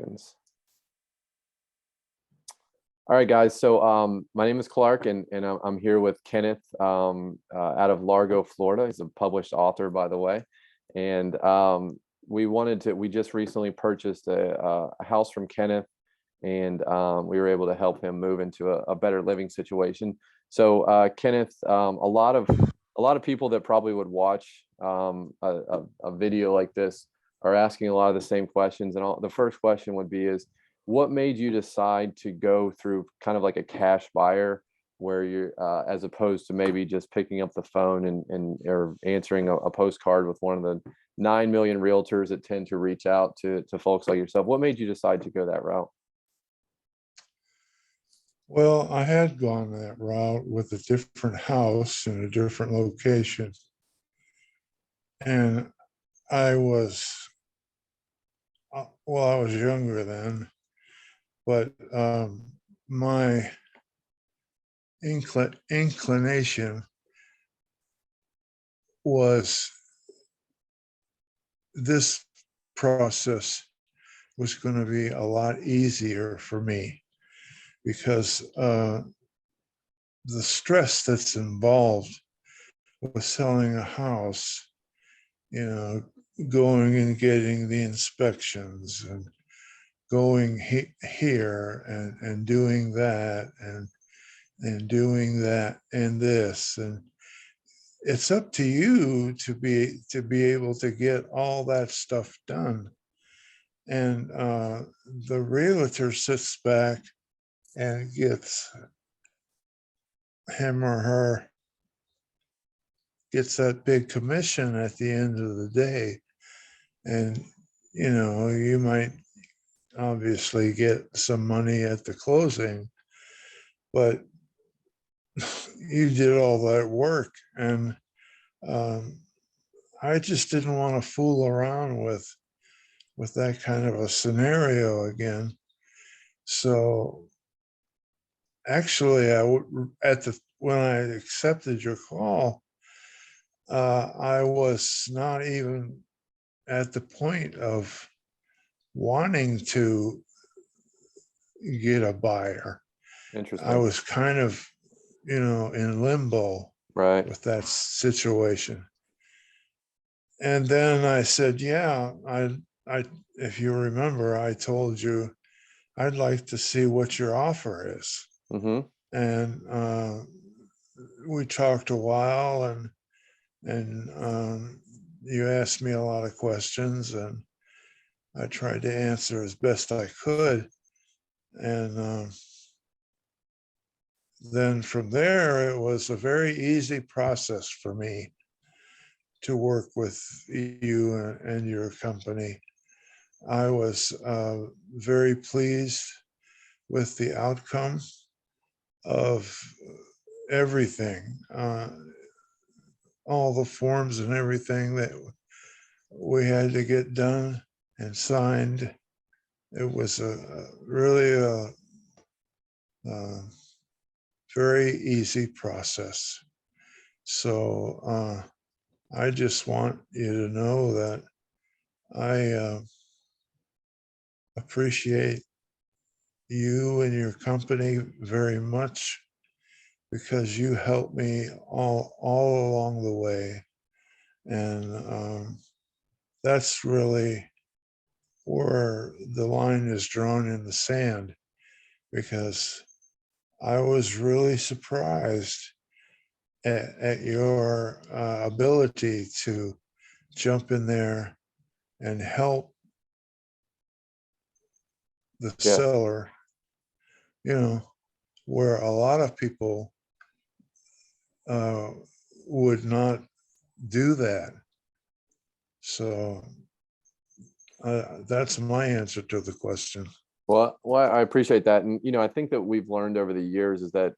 seconds. All right, guys. So my name is Clark, and I'm here with Kenneth out of Largo, Florida. He's a published author, by the way. And we just recently purchased a house from Kenneth, and we were able to help him move into a better living situation. So Kenneth, a lot of people that probably would watch a video like this are asking a lot of the same questions. And the first question would be is, what made you decide to go through kind of like a cash buyer where you're as opposed to maybe just picking up the phone and or answering a postcard with one of the 9 million realtors that tend to reach out to folks like yourself? What made you decide to go that route? Well, I had gone that route with a different house in a different location. And I was, I was younger then, but my inclination was this process was going to be a lot easier for me because the stress that's involved with selling a house, going and getting the inspections and going here and doing that and doing that and this, and it's up to you to be able to get all that stuff done. And the realtor sits back and gets him or her gets that big commission at the end of the day. And you might obviously get some money at the closing, but you did all that work. And I just didn't want to fool around with that kind of a scenario again. So actually, when I accepted your call, I was not even at the point of wanting to get a buyer. Interesting. I was kind of, in limbo Right. with that situation. And then I said, yeah, if you remember, I told you I'd like to see what your offer is. Mm-hmm. And we talked a while, and you asked me a lot of questions, and I tried to answer as best I could. And then from there, it was a very easy process for me to work with you and your company. I was very pleased with the outcome of everything, all the forms and everything that we had to get done and signed. It was really a very easy process. So I just want you to know that I appreciate you and your company very much, because you helped me all along the way. And that's really where the line is drawn in the sand, because I was really surprised at your ability to jump in there and help the Yeah. seller, where a lot of people would not do that. So that's my answer to the question. Well, I appreciate that. And, I think that we've learned over the years is that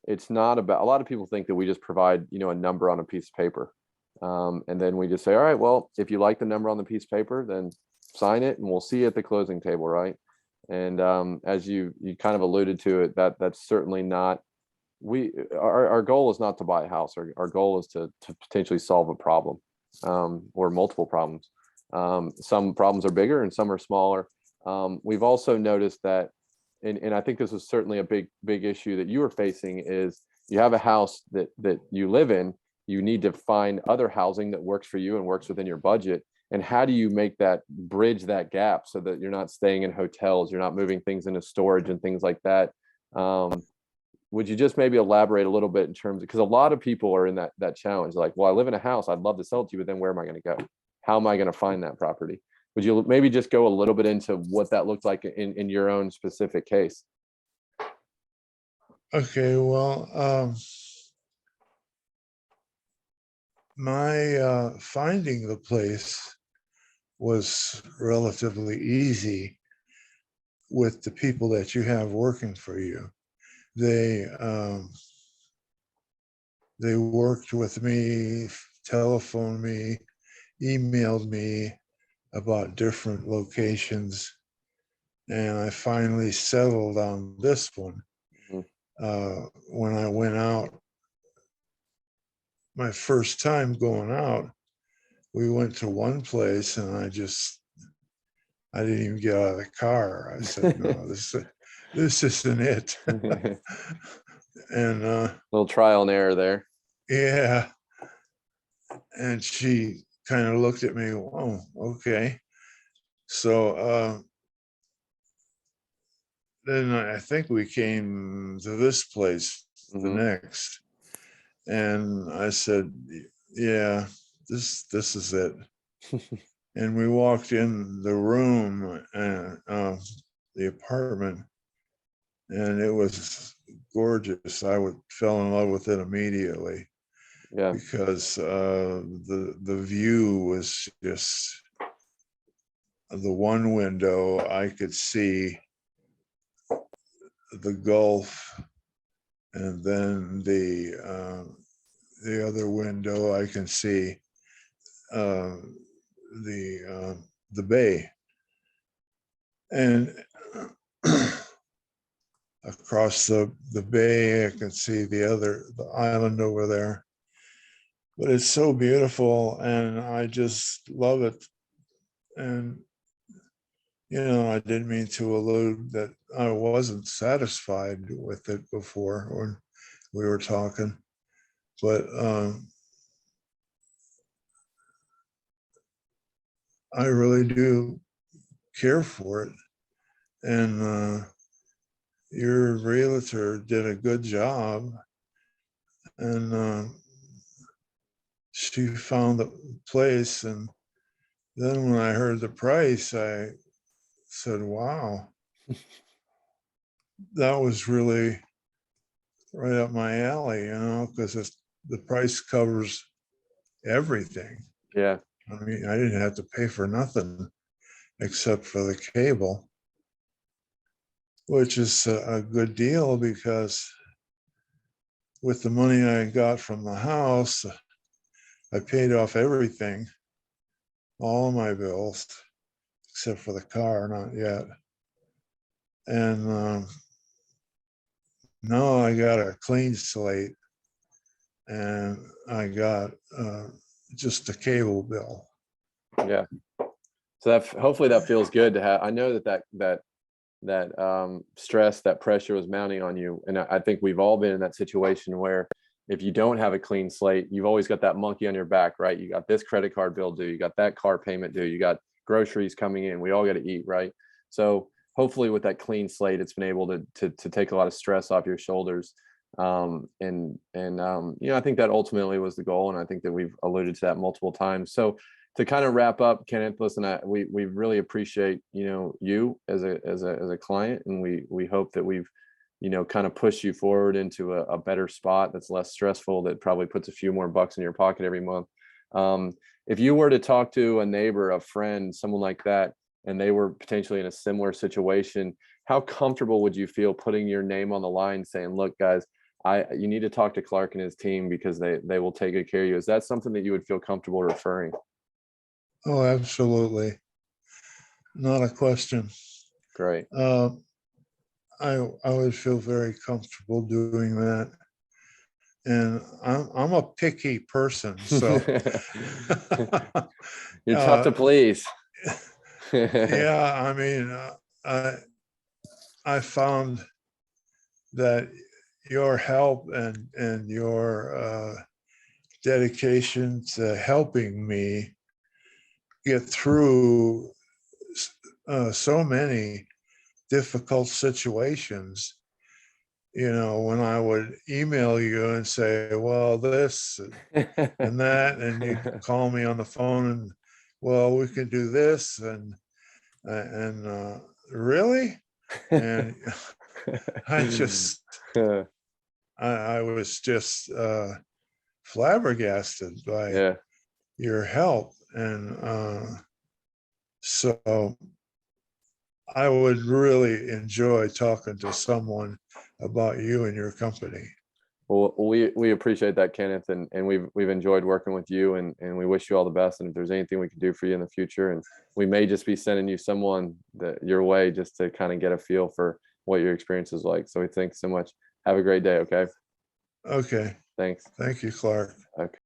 it's not about, a lot of people think that we just provide, a number on a piece of paper. And then we just say, all right, well, if you like the number on the piece of paper, then sign it and we'll see you at the closing table. Right. And as you kind of alluded to it, that's certainly not, our goal is not to buy a house. Our goal is to potentially solve a problem or multiple problems. Some problems are bigger and some are smaller. We've also noticed that, and I think this was certainly a big issue that you were facing, is you have a house that you live in, you need to find other housing that works for you and works within your budget. And how do you make that bridge that gap so that you're not staying in hotels, you're not moving things into storage and things like that? Would you just maybe elaborate a little bit in terms of, because a lot of people are in that challenge, like, well, I live in a house, I'd love to sell it to you, but then where am I going to go? How am I going to find that property? Would you maybe just go a little bit into what that looked like in your own specific case? Okay, well, my finding the place was relatively easy with the people that you have working for you. They they worked with me, telephoned me, emailed me about different locations, and I finally settled on this one. Mhm. When I went out, my first time going out, we went to one place, and I didn't even get out of the car. I said, "No, this isn't it." And Little trial and error there. yeah, and she kind of looked at me. Oh, okay. So then I think we came to this place the Hmm. next, and I said, "Yeah, this is it." And we walked in the room and the apartment, and it was gorgeous. I would fell in love with it immediately Yeah. because the view was just the one window I could see the Gulf, and then the other window I can see uh, the bay, and across the bay I can see the island over there. But it's so beautiful, and I just love it. And I didn't mean to allude that I wasn't satisfied with it before when we were talking, but I really do care for it. And your realtor did a good job, and she found the place. And then when I heard the price, I said, "Wow, that was really right up my alley," because the price covers everything. Yeah. I mean, I didn't have to pay for nothing except for the cable, which is a good deal because with the money I got from the house, I paid off everything, all of my bills, except for the car, not yet. And now I got a clean slate, and I got just a cable bill. Yeah. So that hopefully that feels good to have. I know that stress, that pressure was mounting on you, and I think we've all been in that situation where if you don't have a clean slate, you've always got that monkey on your back, right? You got this credit card bill due, you got that car payment due, you got groceries coming in. We all got to eat, right? So hopefully with that clean slate, it's been able to take a lot of stress off your shoulders. I think that ultimately was the goal, and I think that we've alluded to that multiple times. So to kind of wrap up, Kenneth, listen, we really appreciate you as a client, and we hope that we've kind of pushed you forward into a better spot that's less stressful, that probably puts a few more bucks in your pocket every month. If you were to talk to a neighbor, a friend, someone like that, and they were potentially in a similar situation, how comfortable would you feel putting your name on the line, saying, "Look, guys, you need to talk to Clark and his team because they will take good care of you"? Is that something that you would feel comfortable referring? Oh, absolutely. Not a question. Great. Uh, I would feel very comfortable doing that. And I'm a picky person, so You're tough to uh, please. yeah, I mean, I found that your help and your dedication to helping me get through so many difficult situations. When I would email you and say, well, this and that, and you'd call me on the phone and, well, we can do this, and really, and I just I was just flabbergasted by Yeah. your help, and so I would really enjoy talking to someone about you and your company. Well, we appreciate that, Kenneth, and we've enjoyed working with you, and we wish you all the best. And if there's anything we can do for you in the future, and we may just be sending you someone that your way just to kind of get a feel for what your experience is like. So we thanks so much. Have a great day. Okay. Okay. Thanks. Thank you, Clark. Okay.